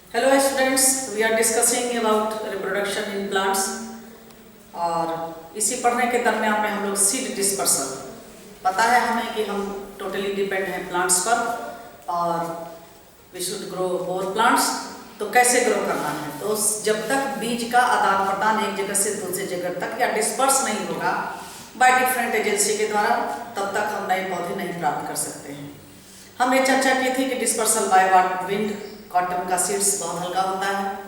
Hello students, we are discussing about reproduction in plants और इसी पढ़ने के दरमियान में हम लोग सीड डिस्पर्सल, पता है हमें कि हम टोटली डिपेंड हैं प्लांट्स पर और we should grow more plants. तो कैसे ग्रो करना है, तो जब तक बीज का आदान प्रदान एक जगह से दूसरी जगह तक या डिस्पर्स नहीं होगा बाय डिफरेंट एजेंसी के द्वारा, तब तक हम नए पौधे नहीं प्राप्त कर सकते हैं। हमने चर्चा की थी कि डिस्पर्सल बाय विंड, कॉटन का सीड्स बहुत हल्का होता है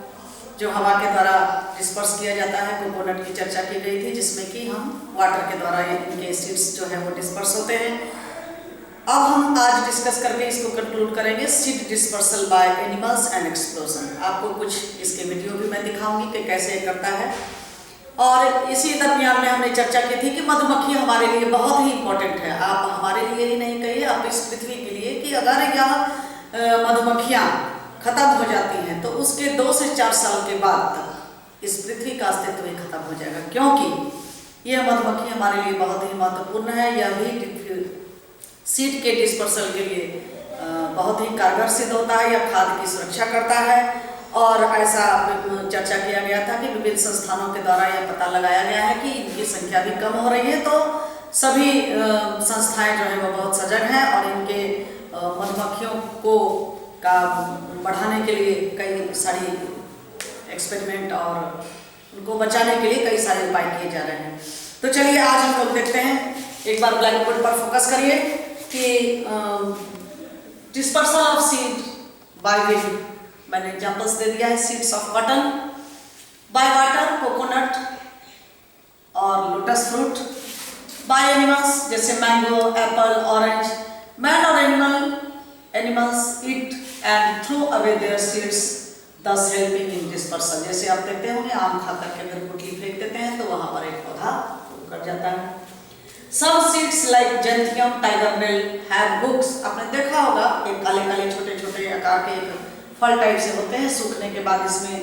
जो हवा के द्वारा डिस्पर्स किया जाता है। कोकोनट की चर्चा की गई थी जिसमें कि हम वाटर के द्वारा इनके सीड्स जो है वो डिस्पर्स होते हैं। अब हम आज डिस्कस करके इसको कंक्लूड करेंगे, seed dispersal by animals and explosion. आपको कुछ इसके वीडियो भी मैं दिखाऊंगी कि कैसे करता है। और इसी दरमियान में हमने चर्चा की थी कि मधुमक्खी हमारे लिए बहुत ही इंपॉर्टेंट है। आप हमारे लिए ही नहीं कहिए, आप इस पृथ्वी के लिए, कि अगर यह मधुमक्खियाँ खत्म हो जाती हैं तो उसके 2 से 4 साल के बाद तक इस पृथ्वी का अस्तित्व ही खत्म हो जाएगा, क्योंकि यह मधुमक्खी हमारे लिए बहुत ही महत्वपूर्ण है। यह भी सीड के डिस्पर्सल के लिए बहुत ही कारगर सिद्ध होता है। यह खाद की सुरक्षा करता है और ऐसा चर्चा किया गया था कि विभिन्न संस्थानों के द्वारा यह पता लगाया गया है कि इनकी संख्या भी कम हो रही है। तो सभी संस्थाएं जो है वो बहुत सजग हैं और इनके मधुमक्खियों को का बढ़ाने के लिए कई सारी एक्सपेरिमेंट और उनको बचाने के लिए कई सारे उपाय किए जा रहे हैं। तो चलिए आज हम लोग देखते हैं, एक बार ब्लैक बोर्ड पर फोकस करिए कि dispersal of seed by wind, मैंने एग्जांपल्स दे दिया है। Seeds of cotton by water, coconut और लोटस फ्रूट। बाय एनिमल्स जैसे मैंगो, एप्पल, ऑरेंज। मैन और animals eat and throw away their seeds thus helping in dispersal। जैसे आप देखते होंगे आम खा करके अगर गुठली फेंक देते हैं तो वहां पर एक पौधा उग जाता है। Some seeds like gentium, tigerberry have hooks। आपने देखा होगा एक काले काले छोटे छोटे आकार के फल टाइप से होते हैं, सूखने के बाद इसमें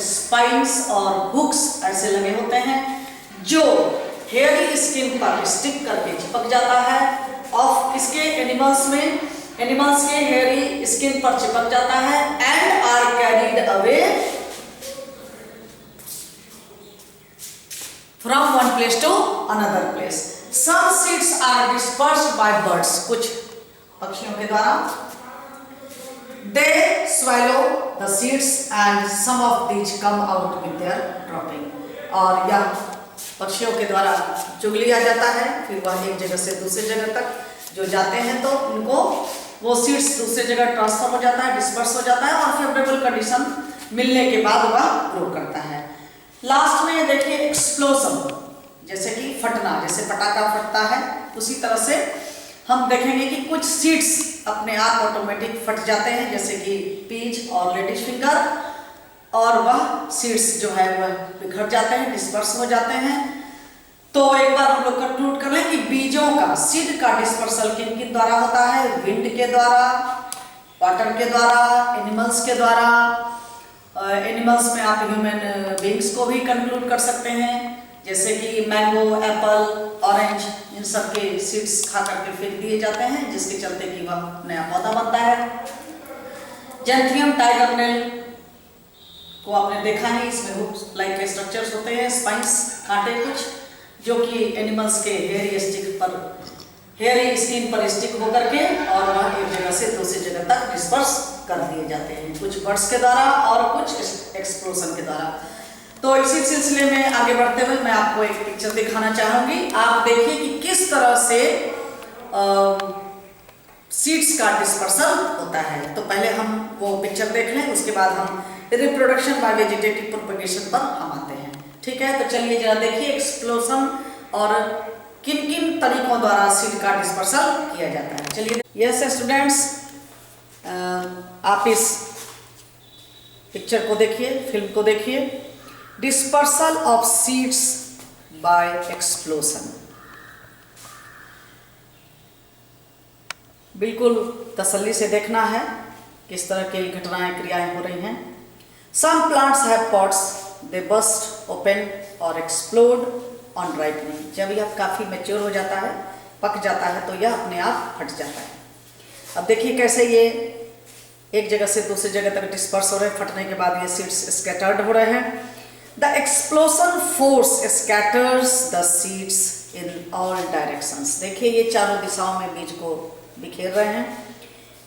स्पाइन्स और हुक्स ऐसे लगे होते हैं जो हेयरी स्किन पर स्टिक करके चिपक जाता है। ऑफ इसके एनिमल्स के हेयरी स्किन पर चिपक जाता है and are carried away from one place to another place. Some seeds are dispersed by birds, कुछ पक्षियों के द्वारा। दे swallow the seeds and some of these come out with their dropping। और यह पक्षियों के द्वारा चुग लिया जाता है, फिर वह एक जगह से दूसरी जगह तक जो जाते हैं तो उनको वो सीड्स दूसरी जगह ट्रांसफर हो जाता है, डिस्पर्स हो जाता है और फेवरेबल कंडीशन मिलने के बाद वह ग्रो करता है। लास्ट में देखिए एक्सप्लोजन, जैसे कि फटना, जैसे पटाखा फटता है उसी तरह से हम देखेंगे कि कुछ सीड्स अपने आप ऑटोमेटिक फट जाते हैं, जैसे कि पीच और लेडीज फिंगर, और वह सीड्स जो है वह बिखर जाते हैं, डिस्पर्स हो जाते हैं। तो एक बार हम लोग कंक्लूड कर लें कि बीजों का, सीड का डिस्पर्सल किन किन द्वारा होता है? विंड के द्वारा, वाटर के द्वारा, एनिमल्स के द्वारा। एनिमल्स में आप ह्यूमन बींग्स को भी कंक्लूड कर सकते हैं, जैसे कि मैंगो, एप्पल, ऑरेंज, इन सब के सीड्स खा करके फेंक दिए जाते हैं जिसके चलते कि वह नया पौधा बनता है। जेंथियम, टाइगरनेल को आपने देखा ही, इसमें हुक्स लाइक स्ट्रक्चर्स होते हैं, स्पाइंस, कांटे कुछ, जो कि एनिमल्स के हेयरी स्किन पर स्टिक होकर के और वह एक जगह से दूसरी जगह तक डिस्पर्स कर दिए जाते हैं, कुछ बर्ड्स के द्वारा और कुछ एक्सप्लोजन के द्वारा। तो इसी सिलसिले में आगे बढ़ते हुए मैं आपको एक पिक्चर दिखाना चाहूंगी। आप देखिए कि किस तरह से सीड्स का डिस्पर्सल होता है। तो पहले हम वो पिक्चर देख लें, उसके बाद हम रिप्रोडक्शन बाय वेजिटेटिव प्रोपगेशन पर हम आते हैं। ठीक है, तो चलिए जरा देखिए एक्सप्लोजन और किन किन तरीकों द्वारा सीड का डिस्पर्सल किया जाता है। चलिए, यस स्टूडेंट्स, आप इस पिक्चर को देखिए, फिल्म को देखिए। Dispersal of seeds by explosion, बिल्कुल तसल्ली से देखना है किस तरह की घटनाएं, क्रियाएं हो रही हैं। Some plants have pods, they burst open और एक्सप्लोड ऑन राइपनिंग। जब यह काफ़ी मैच्योर हो जाता है, पक जाता है, तो यह अपने आप फट जाता है। अब देखिए कैसे ये एक जगह से दूसरी जगह तक डिस्पर्स हो रहे हैं, फटने के बाद ये सीड्स स्कैटर्ड हो रहे हैं। The explosion force scatters the seeds in all directions. देखिए ये चारों दिशाओं में बीज को बिखेर रहे हैं।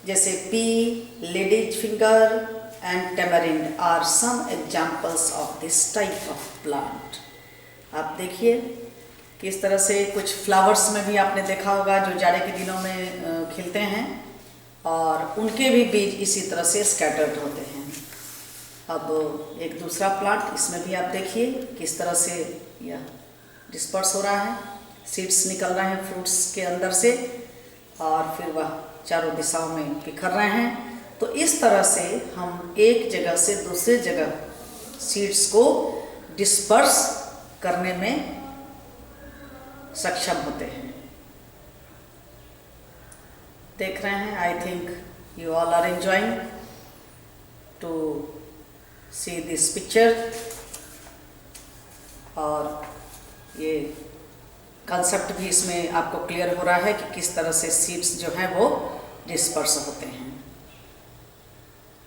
जैसे pea, ladies finger and tamarind are some examples of this type of plant. आप देखिए किस तरह से कुछ फ्लावर्स में भी आपने देखा होगा जो जाड़े के दिनों में खिलते हैं, और उनके भी बीज इसी तरह से स्कैटर्ड होते हैं। अब एक दूसरा प्लांट, इसमें भी आप देखिए किस तरह से यह डिस्पर्स हो रहा है, सीड्स निकल रहे हैं फ्रूट्स के अंदर से और फिर वह चारों दिशाओं में बिखर रहे हैं। तो इस तरह से हम एक जगह से दूसरे जगह सीड्स को डिस्पर्स करने में सक्षम होते हैं। देख रहे हैं, I think you all are enjoying to see this picture. और ये कंसेप्ट भी इसमें आपको क्लियर हो रहा है कि किस तरह से सीड्स जो हैं वो डिस्पर्स होते हैं।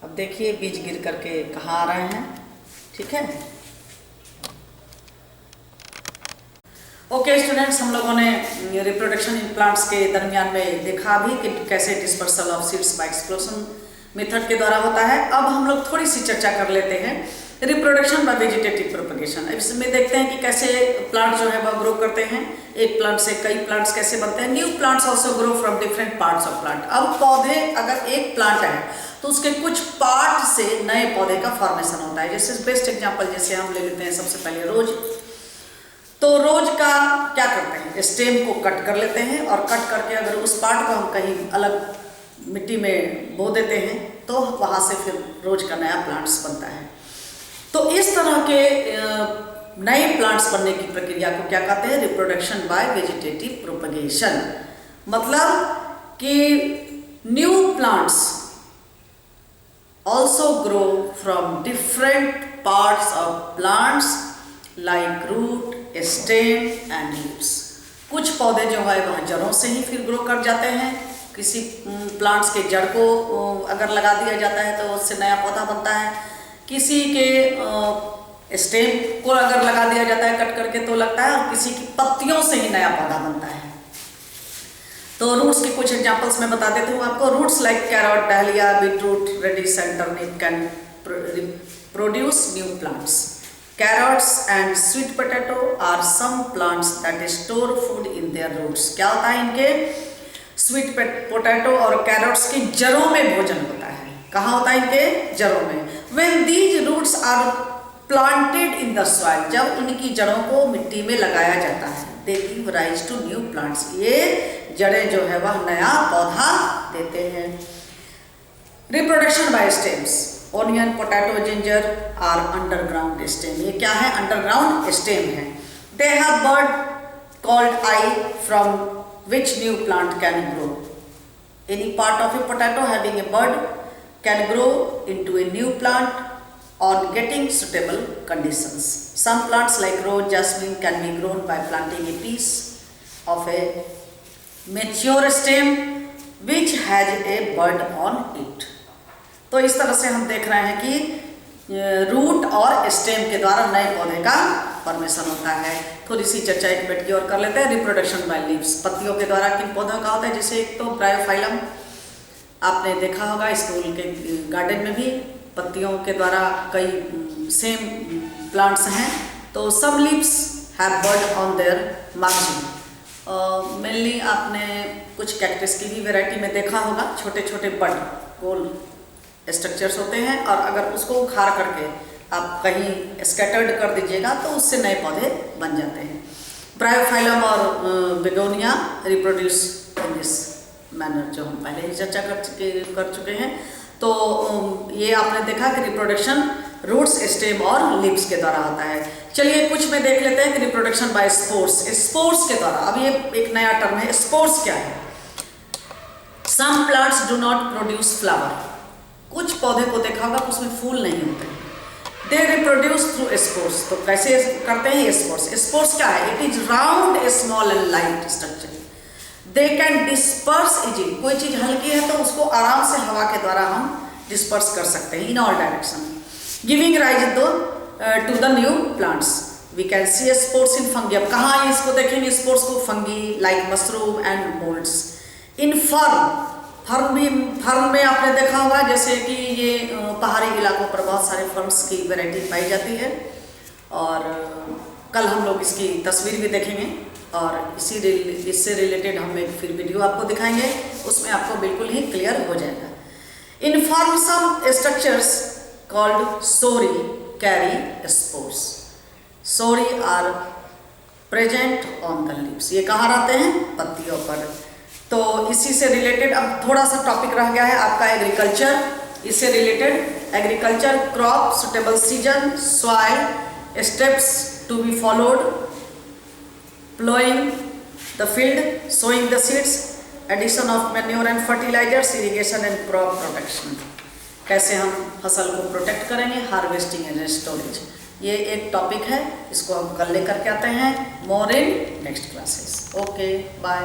अब देखिए बीज गिर करके कहाँ आ रहे हैं, ठीक है। ओके स्टूडेंट्स, हम लोगों ने रिप्रोडक्शन इन प्लांट्स के दरमियान में देखा भी कि कैसे dispersal of seeds by explosion method के द्वारा होता है। अब हम लोग थोड़ी सी चर्चा कर लेते हैं रिप्रोडक्शन बाय वेजिटेटिव प्रोपगेशन। इसमें देखते हैं कि कैसे प्लांट जो है वह ग्रो करते हैं, एक प्लांट से कई प्लांट्स कैसे बनते हैं। New plants also grow from different parts of plant. अब पौधे, अगर एक प्लांट है तो उसके कुछ पार्ट से नए पौधे का फॉर्मेशन होता है। जैसे बेस्ट एग्जांपल जैसे हम ले लेते हैं सबसे पहले रोज। तो रोज का क्या करते हैं, स्टेम को कट कर लेते हैं और कट करके अगर उस पार्ट को हम कहीं अलग मिट्टी में बो देते हैं तो वहाँ से फिर रोज का नया प्लांट्स बनता है। तो इस तरह के नए प्लांट्स बनने की प्रक्रिया को क्या कहते हैं, रिप्रोडक्शन बाय वेजिटेटिव प्रोपगेशन। मतलब कि new plants also grow from different parts of plants like root, stem and leaves। कुछ पौधे जो है वह जड़ों से ही फिर ग्रो कर जाते हैं। किसी प्लांट्स के जड़ को अगर लगा दिया जाता है तो उससे नया पौधा बनता है। किसी के स्टेम को अगर लगा दिया जाता है कट करके तो लगता है, और किसी की पत्तियों से ही नया पौधा बनता है। तो रूट्स के कुछ एग्जांपल्स मैं बता देती हूँ आपको। Roots like carrot, dahlia, beetroot, radish and turnip can produce new plants. Carrots and sweet potato are some plants that store food in their roots. क्या होता है इनके, स्वीट पोटैटो और कैरट्स की जड़ों में भोजन होता है। कहाँ होता है इनके जड़ों में। When these roots are planted in the soil, जब इनकी जड़ों को मिट्टी में लगाया जाता है, they give rise to new plants. ये जड़ें जो है वह नया पौधा देते हैं। Reproduction by stems. Onion, potato, ginger are underground stem. ये क्या है, अंडरग्राउंड स्टेम है। They have bud called eye from which new plant can grow. Any part of a potato having a bird can grow into a new plant on getting suitable conditions. Some plants like rose, jasmine can be grown by planting a piece of a mature stem which has a bud on it. तो इस तरह से हम देख रहे हैं कि root और स्टेम के द्वारा नए पौधे का फॉर्मेशन होता है। थोड़ी सी चर्चा एक मिनट की और कर लेते हैं। Reproduction by leaves. पत्तियों के द्वारा किन पौधों का होता है, जैसे एक तो ब्रायोफाइलम, आपने देखा होगा स्कूल के गार्डन में भी पत्तियों के द्वारा कई सेम प्लांट्स हैं। तो सब leaves have bird on their margin. Mainly आपने कुछ कैक्टस की भी वैरायटी में देखा होगा, छोटे छोटे बड गोल स्ट्रक्चर्स होते हैं, और अगर उसको उखाड़ करके आप कहीं स्कैटर्ड कर दीजिएगा तो उससे नए पौधे बन जाते हैं। ब्रायोफाइलम और begonia reproduce in this manner, जो हम पहले ही चर्चा कर चुके हैं। तो ये आपने देखा कि रिप्रोडक्शन रूट्स, स्टेम और लीव्स के द्वारा होता है। चलिए कुछ में देख लेते हैं कि रिप्रोडक्शन बाय स्पोर्स। स्पोर्स के द्वारा, अब ये एक नया टर्म है। स्पोर्स क्या है? Some plants do not produce flower. कुछ पौधे को देखा होगा उसमें फूल नहीं होते। They reproduce through spores. तो कैसे करते हैं स्पोर्स? स्पोर्स क्या है? It is round, small and light structure. They can disperse easily. कोई चीज़ हल्की है तो उसको आराम से हवा के द्वारा हम डिस्पर्स कर सकते हैं in all direction, giving rise to the new plants. We can see spores in fungi. अब कहाँ इसको देखेंगे स्पोर्स को? Fungi like mushroom and moulds. इन फर्न में आपने देखा होगा जैसे कि ये पहाड़ी इलाकों पर बहुत सारे फर्न्स की वैरायटी पाई जाती है, और कल हम लोग इसकी तस्वीर भी देखेंगे, और इससे रिलेटेड हम एक फिर वीडियो आपको दिखाएंगे, उसमें आपको बिल्कुल ही क्लियर हो जाएगा। In fern some structures called sori carry spores. Sori are present on the leaves. ये कहाँ रहते हैं? पत्तियों पर। तो इसी से रिलेटेड अब थोड़ा सा टॉपिक रह गया है आपका एग्रीकल्चर। इससे related agriculture, crop, suitable season, soil, steps to be followed, ploughing the field, sowing the seeds, addition of manure and fertilisers, irrigation and crop protection. कैसे हम फसल को प्रोटेक्ट करेंगे, हार्वेस्टिंग एंड स्टोरेज, ये एक टॉपिक है, इसको हम कल लेकर के आते हैं। More in next classes. Okay, bye.